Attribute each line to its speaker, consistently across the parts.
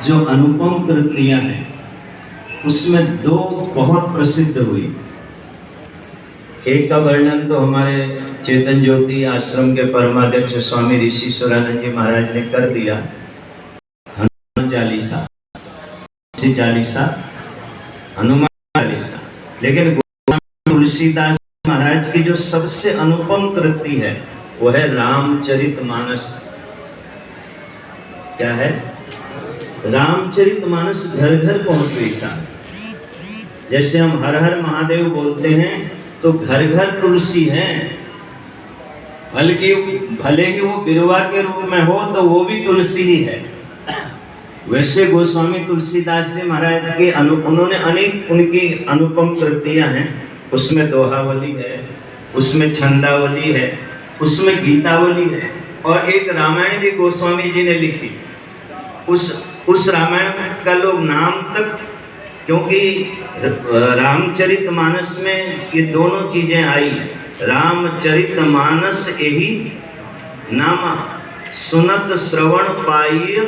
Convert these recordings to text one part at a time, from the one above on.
Speaker 1: जो अनुपम कृतियां हैं उसमें दो बहुत प्रसिद्ध हुई। एक का वर्णन तो हमारे चेतन ज्योति आश्रम के परमाध्यक्ष स्वामी ऋषि सुरानंद जी महाराज ने कर दिया, हनुमान चालीसा, हनुमान चालीसा। लेकिन तुलसीदास महाराज की जो सबसे अनुपम कृति है वो है रामचरितमानस। क्या है? रामचरितमानस घर घर पहुंच गई साहब। जैसे हम हर हर महादेव बोलते हैं तो घर घर तुलसी है, बल्कि भले ही वो बिरवा के रूप में हो तो वो भी तुलसी ही है। वैसे गोस्वामी तुलसीदास जी महाराज के उन्होंने अनेक उनकी अनुपम कृतियां हैं। उसमें दोहावली है, उसमें छंदावली है, उसमें गीतावली है, और एक रामायण भी गोस्वामी जी ने लिखी। उस रामायण का लोग नाम तक, क्योंकि रामचरितमानस में ये दोनों चीजें आई, रामचरितमानस यही नामा सुनत श्रवण पाइय।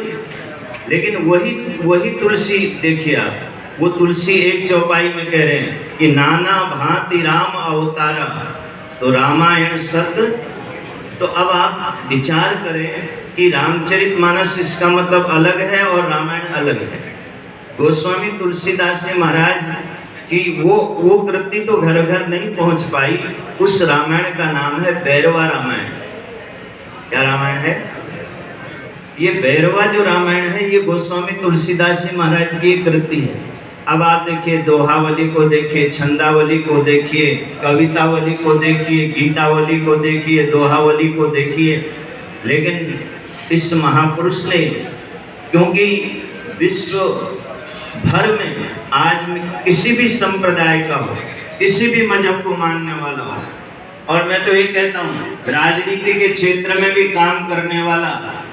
Speaker 1: लेकिन वही तुलसी देखिए आप, वो तुलसी एक चौपाई में कह रहे हैं कि नाना भांति राम अवतारा, तो रामायण सत्य। तो अब आप विचार करें कि रामचरितमानस इसका मतलब अलग है और रामायण अलग है। गोस्वामी तुलसीदास जी महाराज की वो कृति तो घर घर नहीं पहुंच पाई। उस रामायण का नाम है भैरवा रामायण। क्या रामायण है? ये भैरवा जो रामायण है ये गोस्वामी तुलसीदास जी महाराज की कृति है। अब आप देखिए, दोहावली को देखिए, छंदावली को देखिए, कवितावली को देखिए, गीतावली को देखिए, दोहावली को देखिए। लेकिन इस महापुरुष ने, क्योंकि विश्व भर में आज किसी भी संप्रदाय का हो, किसी भी मजहब को मानने वाला हो, और मैं तो ये कहता हूँ राजनीति के क्षेत्र में भी काम करने वाला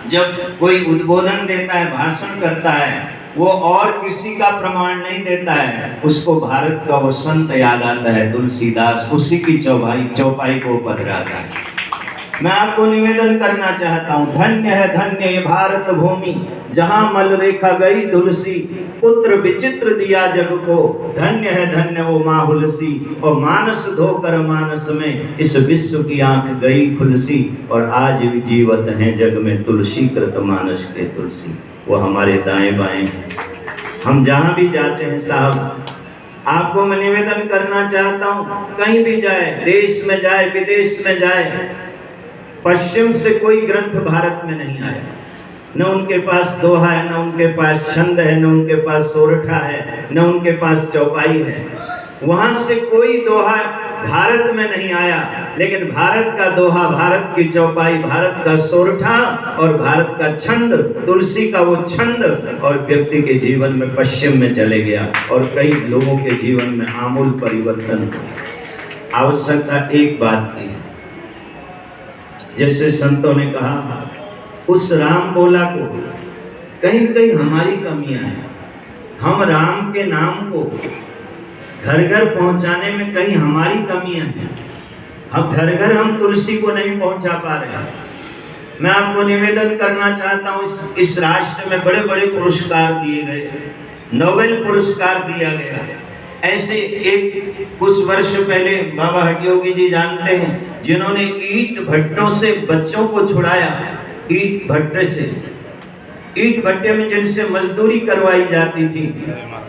Speaker 1: जब कोई उद्बोधन देता है, भाषण करता है, वो और किसी का प्रमाण नहीं देता है, उसको भारत का वो संत याद आता है, तुलसीदास। उसी की चौपाई को पधराता है। मैं आपको निवेदन करना चाहता हूँ, धन्य है ये भारत भूमि, जहाँ मल रेखा गई तुलसी, पुत्र विचित्र दिया जग को, धन्य वो माहुलसी, और मानस धोकर मानस में इस विश्व की आंख गई खुलसी, और आज भी जीवत हैं जग में तुलसी कृत मानस के तुलसी। वो हमारे दाएं बाएं, हम जहाँ भी जाते हैं साहब, आपको मैं निवेदन करना चाहता हूँ, कहीं भी जाए, देश में जाए, विदेश में जाए, पश्चिम से कोई ग्रंथ भारत में नहीं आया। न उनके पास दोहा है, न उनके पास छंद है, न उनके पास सोरठा है, न उनके पास चौपाई है। वहां से कोई दोहा भारत में नहीं आया, लेकिन भारत का दोहा, भारत की चौपाई, भारत का सोरठा और भारत का छंद, तुलसी का वो छंद, और व्यक्ति के जीवन में पश्चिम में चले गया और कई लोगों के जीवन में आमूल परिवर्तन हुआ। आवश्यकता एक बात की, जैसे संतों ने कहा, उस राम बोला को कहीं कहीं हमारी कमियां हैं। हम राम के नाम को घर घर पहुंचाने में कहीं हमारी कमियां हैं। अब घर घर हम तुलसी को नहीं पहुंचा पा रहे। मैं आपको निवेदन करना चाहता हूं, इस राष्ट्र में बड़े बड़े पुरस्कार दिए गए, नोबेल पुरस्कार दिया गया। ऐसे एक कुछ वर्ष पहले बाबा हटयोगी जी जानते हैं, जिन्होंने ईंट भट्टों से बच्चों को छुड़ाया, ईंट भट्टे से, ईंट भट्टे में जिनसे मजदूरी करवाई जाती थी,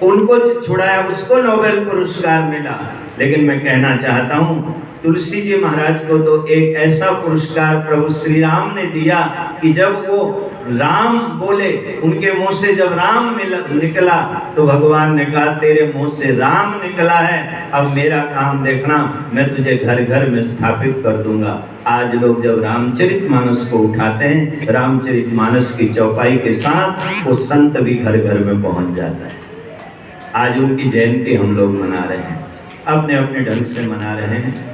Speaker 1: उनको छुड़ाया, उसको नोबेल पुरस्कार मिला। लेकिन मैं कहना चाहता हूँ, तुलसी जी महाराज को तो एक ऐसा पुरस्कार प्रभु श्री राम ने दिया कि जब वो राम बोले, उनके मुंह से जब राम निकला, तो भगवान ने कहा, तेरे मुंह से राम निकला है, अब मेरा काम देखना, मैं तुझे घर घर में स्थापित कर दूंगा। आज लोग जब रामचरितमानस को उठाते हैं, रामचरितमानस की चौपाई के साथ वो संत भी घर घर में पहुंच जाता है। आज उनकी जयंती हम लोग मना रहे हैं, अपने अपने ढंग से मना रहे हैं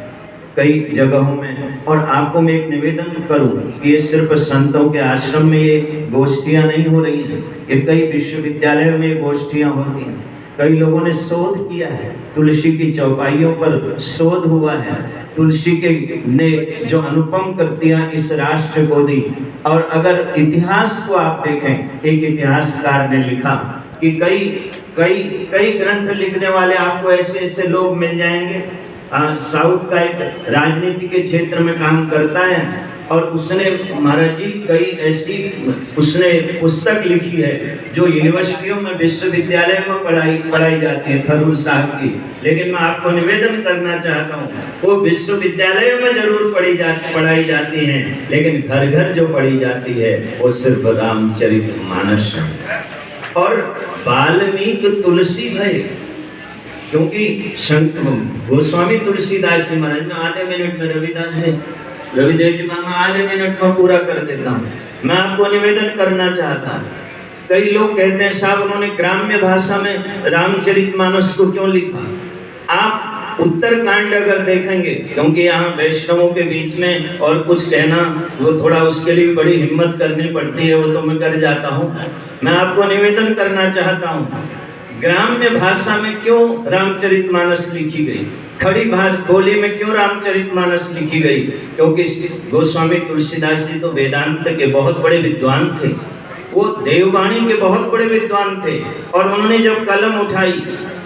Speaker 1: कई जगहों में। और आपको मैं एक निवेदन करूं कि ये सिर्फ संतों के आश्रम में ये गोष्ठियां नहीं हो रही हैं, ये कई विश्वविद्यालयों में गोष्ठियां होती हैं। कई लोगों ने शोध किया है, तुलसी की चौपाइयों पर शोध हुआ है। तुलसी के ने जो अनुपम कृतियां इस राष्ट्र को दी। और अगर इतिहास को आप देखें, एक इतिहासकार ने लिखा कि कई कई कई ग्रंथ लिखने वाले आपको ऐसे ऐसे लोग मिल जाएंगे। साउथ का एक राजनीति के क्षेत्र में काम करता है और उसने महाराज जी कई ऐसी उसने पुस्तक लिखी है जो यूनिवर्सिटियों में, विश्वविद्यालय में पढ़ाई जाती है, थरूर साहब की। लेकिन मैं आपको निवेदन करना चाहता हूँ, वो विश्वविद्यालयों में जरूर पढ़ाई जाती है, लेकिन घर घर जो पढ़ी जाती है वो सिर्फ रामचरितमानस है। और वाल्मीकि तुलसी भय, क्योंकि गोस्वामी तुलसीदास जी महाराज, में आधे मिनट में रविदेव जी मैं आधे मिनट में पूरा कर देता हूँ। मैं आपको निवेदन करना चाहता हूँ, कई लोग कहते हैं साहब उन्होंने ग्राम्य भाषा में रामचरितमानस को क्यों लिखा। आप उत्तरकांड अगर देखेंगे, क्योंकि यहाँ वैष्णवों के बीच में और कुछ कहना वो थोड़ा उसके लिए बड़ी हिम्मत करनी पड़ती है, वो तो मैं कर जाता हूँ। मैं आपको निवेदन करना चाहता हूँ, ग्राम्य भाषा में क्यों रामचरितमानस लिखी गई, खड़ी भाषा बोली में क्यों रामचरितमानस लिखी गई। क्योंकि गोस्वामी तुलसीदास जी तो वेदांत के बहुत बड़े विद्वान थे, वो देववाणी के बहुत बड़े विद्वान थे। और उन्होंने जब कलम उठाई,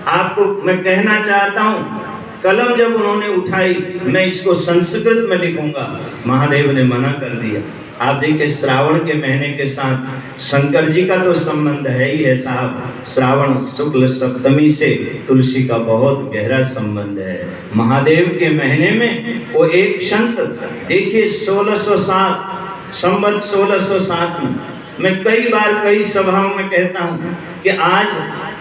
Speaker 1: आपको मैं कहना चाहता हूँ, कलम जब उन्होंने उठाई, मैं इसको संस्कृत में लिखूंगा, महादेव ने मना कर दिया। आप देखिए श्रावण के महीने के साथ शंकर जी का तो संबंध है ही है साहब। श्रावण शुक्ल सप्तमी से तुलसी का बहुत गहरा संबंध है। महादेव के महीने में वो एक संत, देखिए 1607 संवत 1607 में, मैं कई बार कई सभाओं में कहता हूँ कि आज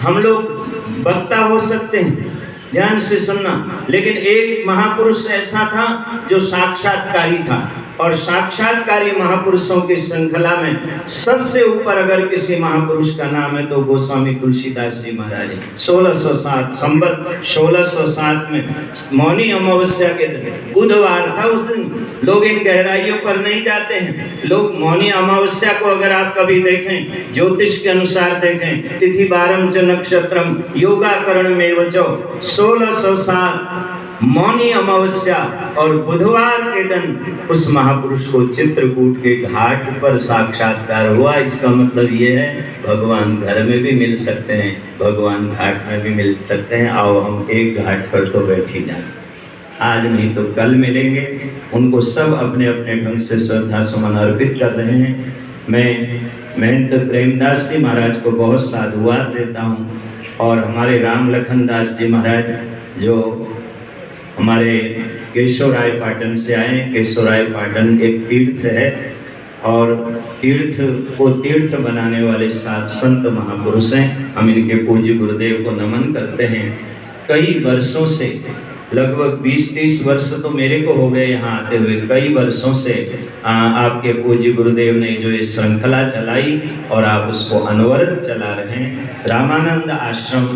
Speaker 1: हम लोग वक्ता हो सकते हैं, ध्यान से सुनना, लेकिन एक महापुरुष ऐसा था जो साक्षात्कारी था। और साक्षात्कारी महापुरुषों की श्रृंखला में सबसे ऊपर अगर किसी महापुरुष का नाम है तो गोस्वामी तुलसीदास जी महाराज। 1607 संवत 1607 में मौनी अमावस्या के दिन बुधवार था उस दिन। लोग इन गहराइयों पर नहीं जाते हैं। लोग मौनी अमावस्या को अगर आप कभी देखें, ज्योतिष के अनुसार देखें, तिथि बारम च नक्षत्रम योगाकरण में वचो 1607 मौनी अमावस्या और बुधवार के दिन उस महापुरुष को चित्रकूट के घाट पर साक्षात्कार हुआ। इसका मतलब ये है भगवान घर में भी मिल सकते हैं, भगवान घाट में भी मिल सकते हैं। आओ हम एक घाट पर तो बैठ ही जाए, आज नहीं तो कल मिलेंगे। उनको सब अपने अपने ढंग से श्रद्धा सुमन अर्पित कर रहे हैं। मैं महंत प्रेमदास जी महाराज को बहुत साधुवाद देता हूँ, और हमारे राम लखन दास जी महाराज जो हमारे केशवराय पाटन से आए। केशवराय पाटन एक तीर्थ है, और तीर्थ को तीर्थ बनाने वाले सात संत महापुरुष हैं। हम इनके पूज्य गुरुदेव को नमन करते हैं। कई वर्षों से, लगभग 20-30 वर्ष तो मेरे को हो गए यहाँ आते हुए, कई वर्षों से आपके पूज्य गुरुदेव ने जो ये श्रृंखला चलाई और आप उसको अनवरत चला रहे हैं। रामानंद आश्रम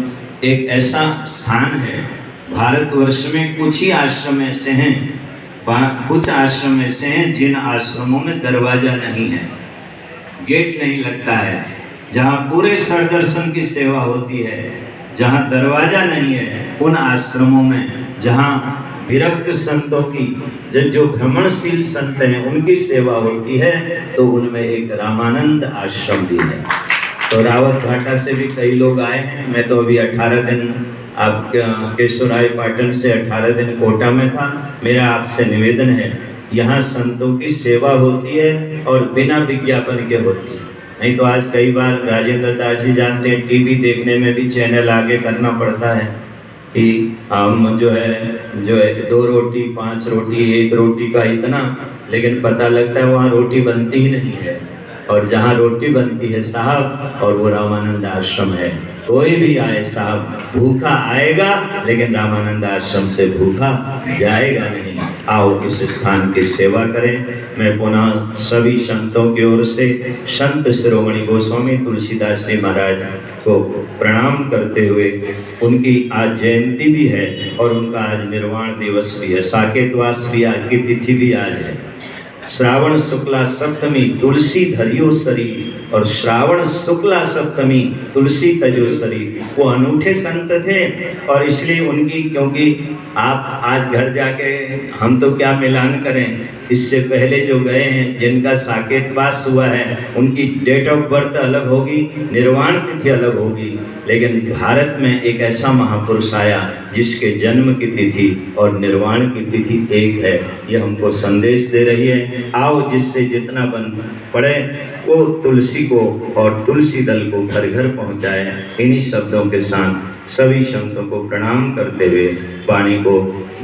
Speaker 1: एक ऐसा स्थान है, भारतवर्ष में कुछ ही आश्रम ऐसे हैं, कुछ आश्रम ऐसे हैं जिन आश्रमों में दरवाजा नहीं है, गेट नहीं लगता है, जहाँ पूरे सरदर्शन की सेवा होती है। जहाँ दरवाजा नहीं है उन आश्रमों में, जहाँ विरक्त संतों की जो भ्रमणशील संत हैं उनकी सेवा होती है, तो उनमें एक रामानंद आश्रम भी है। तो रावत भाटा से भी कई लोग आए हैं। मैं तो अभी 18 दिन आप केशवराय पाटन से 18 दिन कोटा में था। मेरा आपसे निवेदन है, यहाँ संतों की सेवा होती है और बिना विज्ञापन के होती है। नहीं तो आज कई बार राजेंद्र दास जी जानते हैं, टीवी देखने में भी चैनल आगे करना पड़ता है कि हम जो है 2 रोटी 5 रोटी 1 रोटी का इतना, लेकिन पता लगता है वहाँ रोटी बनती ही नहीं है। और जहाँ रोटी बनती है साहब, और वो रामानंद आश्रम है। कोई भी आए साहब, भूखा आएगा लेकिन रामानंद आश्रम से भूखा जाएगा नहीं। आओ इस स्थान की सेवा करें। मैं पुनः सभी संतों की ओर से संत शिरोमणि गोस्वामी तुलसीदास जी महाराज को प्रणाम करते हुए, उनकी आज जयंती भी है और उनका आज निर्वाण दिवस भी है, साकेतवास भी आज की तिथि भी आज है। श्रावण शुक्ला सप्तमी तुलसी धरियो सरी और श्रावण शुक्ला सप्तमी तुलसी तजो शरीर। वो अनूठे संत थे और इसलिए उनकी, क्योंकि आप आज घर जाके हम तो क्या मिलान करें, इससे पहले जो गए हैं जिनका साकेतवास हुआ है उनकी डेट ऑफ बर्थ अलग होगी, निर्वाण तिथि अलग होगी, लेकिन भारत में एक ऐसा महापुरुष आया जिसके जन्म की तिथि और निर्वाण की तिथि एक है। ये हमको संदेश दे रही है, आओ जिससे जितना बन पड़े वो तुलसी को और तुलसी दल को घर घर पहुँचाए। इन्हीं शब्दों के साथ सभी संतों को प्रणाम करते हुए वाणी को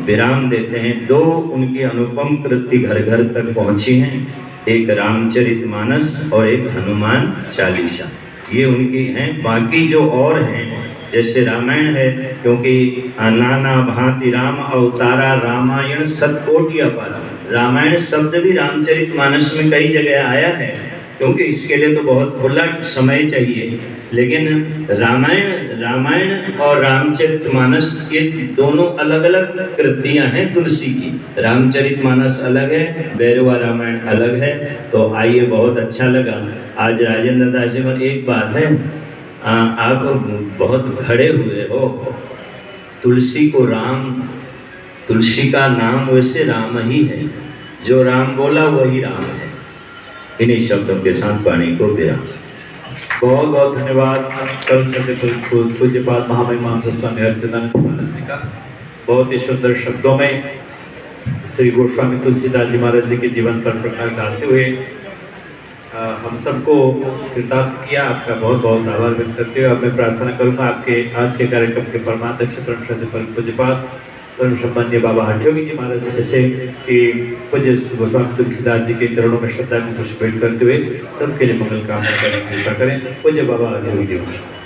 Speaker 1: विराम देते हैं। दो उनकी अनुपम कृति घर घर तक पहुंची हैं, एक रामचरितमानस और एक हनुमान चालीसा, ये उनकी हैं। बाकी जो और हैं जैसे रामायण है, क्योंकि नाना भांति राम अवतारा रामायण सतकोटि अपार, रामायण शब्द भी रामचरितमानस में कई जगह आया है, क्योंकि इसके लिए तो बहुत खुला समय चाहिए। लेकिन रामायण और रामचरितमानस ये दोनों अलग अलग कृतियां हैं तुलसी की। रामचरितमानस अलग है, भैरवा रामायण अलग है। तो आइए, बहुत अच्छा लगा आज राजेंद्र दास जी। पर एक बात है, आप बहुत खड़े हुए हो, तुलसी को राम, तुलसी का नाम वैसे राम ही है, जो राम बोला वही राम है। इन्हीं शब्दों के साथ वाणी को विराम।
Speaker 2: बहुत बहुत धन्यवाद पूज्यपाद महामहिम स्वामी हरिचंदन मानसी का। बहुत ही सुंदर शब्दों में श्री गोस्वामी तुलसीदास जी महाराज जी के जीवन पर प्रकाश डालते हुए हम सबको कृतार्थ किया। आपका बहुत बहुत आभार व्यक्त करते हुए अब मैं प्रार्थना करूंगा आपके आज के कार्यक्रम के परमाध्यक्ष परम श्रद्धेय परम पूज्यपाद परम सम्माननीय बाबा हठयोगी जी महाराज से कि पूज्य गोस्वामी तुलसीदास जी के चरणों में श्रद्धा को पुष्प भेंट करते हुए सबके लिए मंगल कामना करें, कृपा करें। पूज्य बाबा हठयोगी जी महाराज।